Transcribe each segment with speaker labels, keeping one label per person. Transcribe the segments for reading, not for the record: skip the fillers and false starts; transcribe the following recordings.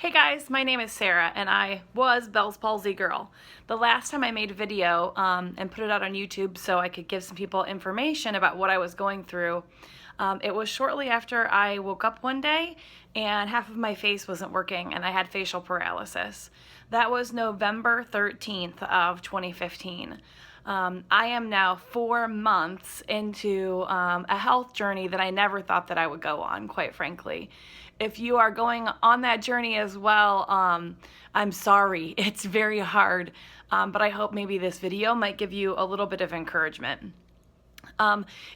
Speaker 1: Hey guys, my name is Sarah and I was Bell's Palsy girl. The last time I made a video and put it out on YouTube so I could give some people information about what I was going through, it was shortly after I woke up one day and half of my face wasn't working and I had facial paralysis. That was November 13th of 2015. I am now 4 months into a health journey that I never thought that I would go on, quite frankly. If you are going on that journey as well, I'm sorry. It's very hard, but I hope maybe this video might give you a little bit of encouragement.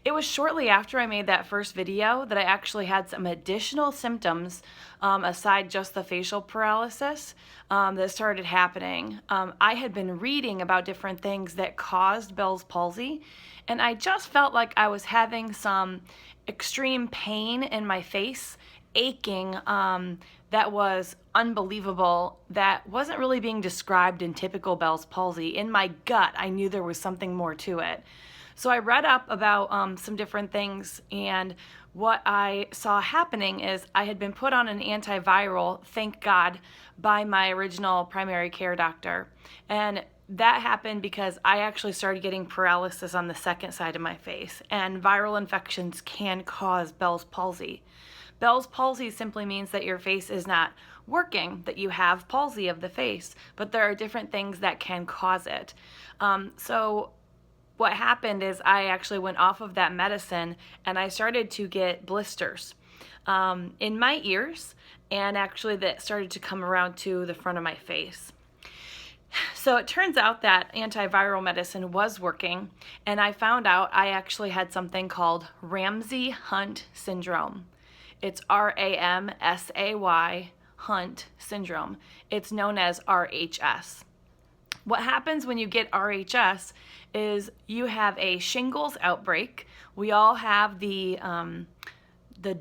Speaker 1: It was shortly after I made that first video that I actually had some additional symptoms aside just the facial paralysis that started happening. I had been reading about different things that caused Bell's palsy, and I just felt like I was having some extreme pain in my face, aching, that was unbelievable, that wasn't really being described in typical Bell's palsy. In my gut, I knew there was something more to it. So I read up about some different things, and what I saw happening is I had been put on an antiviral, thank God, by my original primary care doctor. And that happened because I actually started getting paralysis on the second side of my face, and viral infections can cause Bell's palsy. Bell's palsy simply means that your face is not working, that you have palsy of the face, but there are different things that can cause it. So what happened is I actually went off of that medicine and I started to get blisters in my ears, and actually that started to come around to the front of my face. So it turns out that antiviral medicine was working, and I found out I actually had something called Ramsay Hunt syndrome. It's RAMSAY Hunt syndrome. It's known as RHS. What happens when you get RHS is you have a shingles outbreak. We all have the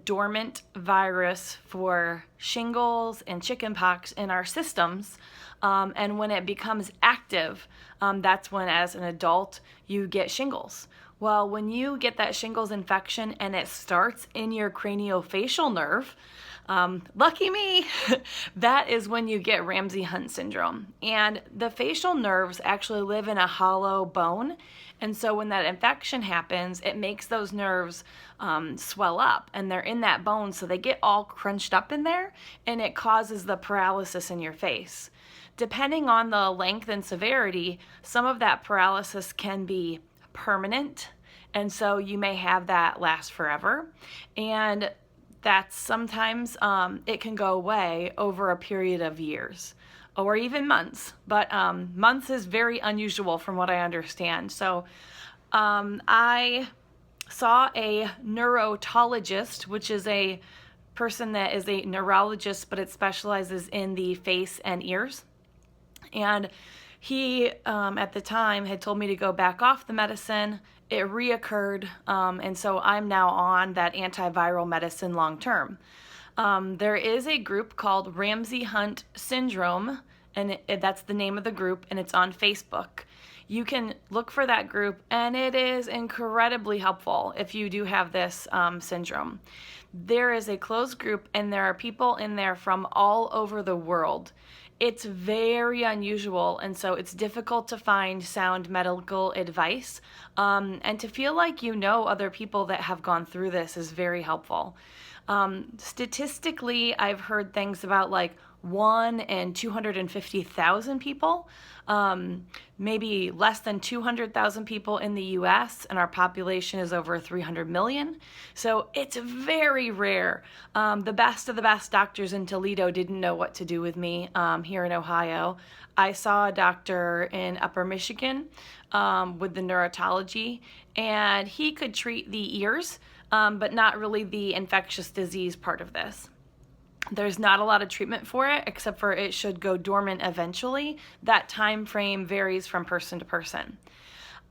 Speaker 1: dormant virus for shingles and chickenpox in our systems, and when it becomes active, that's when, as an adult, you get shingles. Well, when you get that shingles infection and it starts in your craniofacial nerve, lucky me, that is when you get Ramsay Hunt syndrome. And the facial nerves actually live in a hollow bone. And so when that infection happens, it makes those nerves swell up, and they're in that bone, so they get all crunched up in there, and it causes the paralysis in your face. Depending on the length and severity, some of that paralysis can be permanent, and so you may have that last forever, and that's sometimes it can go away over a period of years or even months, but months is very unusual from what I understand. So I saw a neurotologist, which is a person that is a neurologist, but it specializes in the face and ears. And he, at the time, had told me to go back off the medicine. It reoccurred, and so I'm now on that antiviral medicine long term. There is a group called Ramsay Hunt Syndrome, and that's the name of the group, and it's on Facebook. You can look for that group, and it is incredibly helpful if you do have this syndrome. There is a closed group, and there are people in there from all over the world. It's very unusual, and so it's difficult to find sound medical advice, and to feel like you know other people that have gone through this is very helpful. Statistically, I've heard things about like 1 in 250,000 people, maybe less than 200,000 people in the US, and our population is over 300 million. So it's very rare. The best of the best doctors in Toledo didn't know what to do with me here in Ohio. I saw a doctor in Upper Michigan with the neurotology, and he could treat the ears, but not really the infectious disease part of this. There's not a lot of treatment for it, except for it should go dormant eventually. That time frame varies from person to person.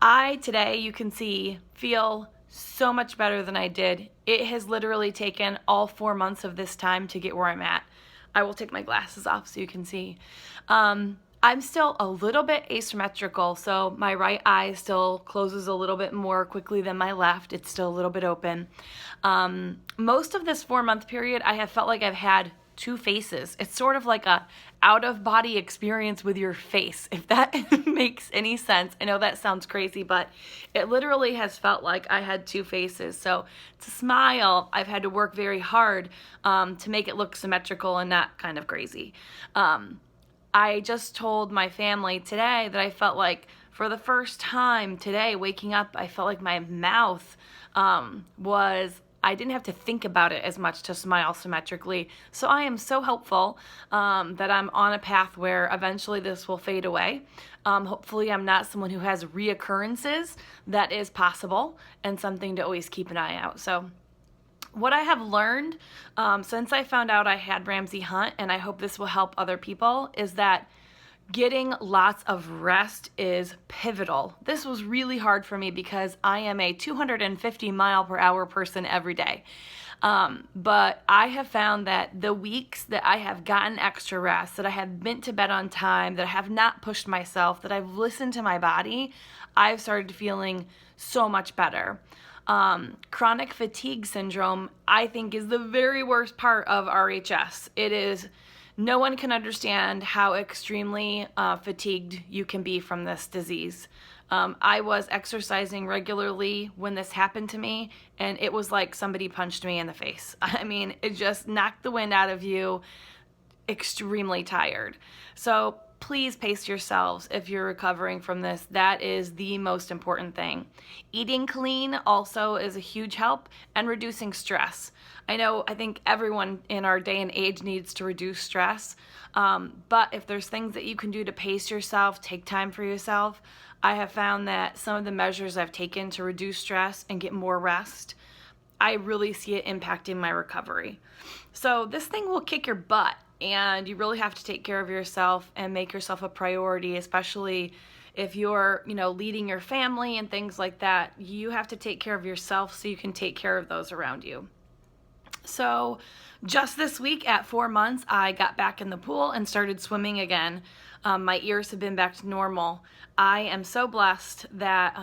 Speaker 1: I, today, you can see, feel so much better than I did. It has literally taken all 4 months of this time to get where I'm at. I will take my glasses off so you can see. I'm still a little bit asymmetrical, so my right eye still closes a little bit more quickly than my left. It's still a little bit open. Most of this 4-month period, I have felt like I've had two faces. It's sort of like a out-of-body experience with your face, if that makes any sense. I know that sounds crazy, but it literally has felt like I had two faces. So to smile, I've had to work very hard to make it look symmetrical and not kind of crazy. I just told my family today that I felt like for the first time today, waking up, I felt like my mouth I didn't have to think about it as much to smile symmetrically. So I am so hopeful that I'm on a path where eventually this will fade away. Hopefully I'm not someone who has reoccurrences. That is possible and something to always keep an eye out. So what I have learned since I found out I had Ramsay Hunt, and I hope this will help other people, is that getting lots of rest is pivotal. This was really hard for me because I am a 250 mile per hour person every day. But I have found that the weeks that I have gotten extra rest, that I have been to bed on time, that I have not pushed myself, that I've listened to my body, I've started feeling so much better. Chronic fatigue syndrome, I think, is the very worst part of RHS. It is, no one can understand how extremely fatigued you can be from this disease. I was exercising regularly when this happened to me, and it was like somebody punched me in the face. I mean, it just knocked the wind out of you, extremely tired. So please pace yourselves if you're recovering from this. That is the most important thing. Eating clean also is a huge help, and reducing stress. I think everyone in our day and age needs to reduce stress, but if there's things that you can do to pace yourself, take time for yourself, I have found that some of the measures I've taken to reduce stress and get more rest, I really see it impacting my recovery. So this thing will kick your butt, and you really have to take care of yourself and make yourself a priority, especially if you're, leading your family and things like that. You have to take care of yourself so you can take care of those around you. So just this week at 4 months, I got back in the pool and started swimming again. My ears have been back to normal. I am so blessed that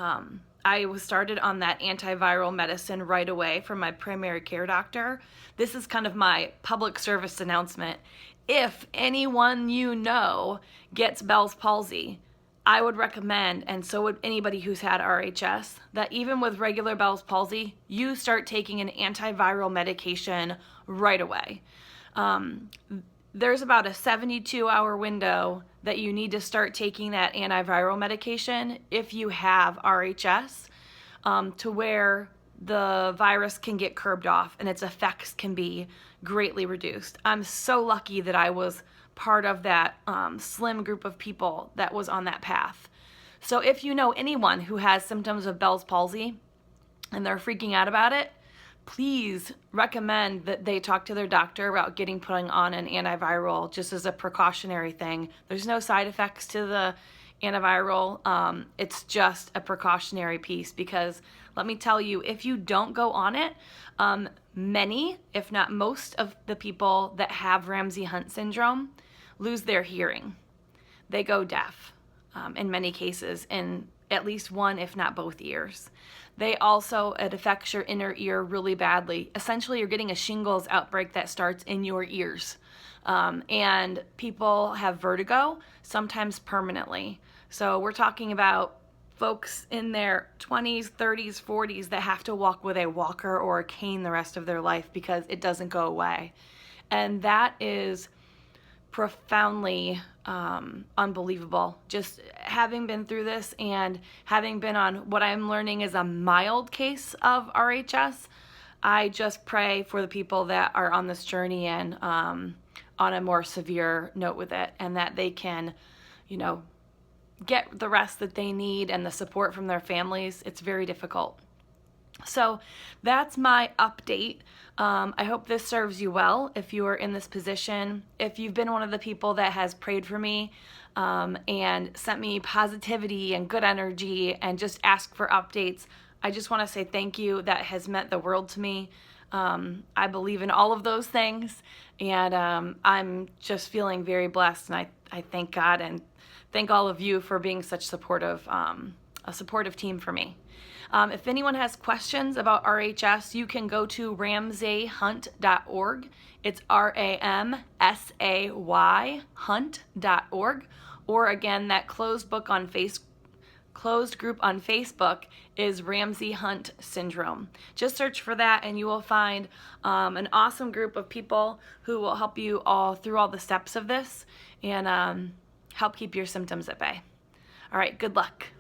Speaker 1: I was started on that antiviral medicine right away from my primary care doctor. This is kind of my public service announcement. If anyone gets Bell's palsy, I would recommend, and so would anybody who's had RHS, that even with regular Bell's palsy, you start taking an antiviral medication right away. There's about a 72-hour window that you need to start taking that antiviral medication if you have RHS, to where the virus can get curbed off and its effects can be greatly reduced. I'm so lucky that I was part of that slim group of people that was on that path. So if you know anyone who has symptoms of Bell's palsy and they're freaking out about it, please recommend that they talk to their doctor about getting put on an antiviral just as a precautionary thing. There's no side effects to the antiviral. It's just a precautionary piece, because let me tell you, if you don't go on it, many, if not most of the people that have Ramsay Hunt syndrome lose their hearing. They go deaf in many cases, in at least one, if not both ears. It affects your inner ear really badly. Essentially, you're getting a shingles outbreak that starts in your ears. And people have vertigo, sometimes permanently. So we're talking about folks in their 20s, 30s, 40s that have to walk with a walker or a cane the rest of their life because it doesn't go away. And that is profoundly unbelievable. Just having been through this and having been on what I'm learning is a mild case of RHS, I just pray for the people that are on this journey and on a more severe note with it, and that they can, get the rest that they need and the support from their families. It's very difficult. So that's my update. I hope this serves you well if you are in this position. If you've been one of the people that has prayed for me and sent me positivity and good energy and just asked for updates, I just want to say thank you. That has meant the world to me. I believe in all of those things, and I'm just feeling very blessed, and I thank God and thank all of you for being such a supportive team for me. If anyone has questions about RHS, you can go to ramsayhunt.org. It's RAMSAY hunt.org. Or again, that closed group on Facebook is Ramsay Hunt Syndrome. Just search for that and you will find an awesome group of people who will help you all through all the steps of this and help keep your symptoms at bay. All right, good luck.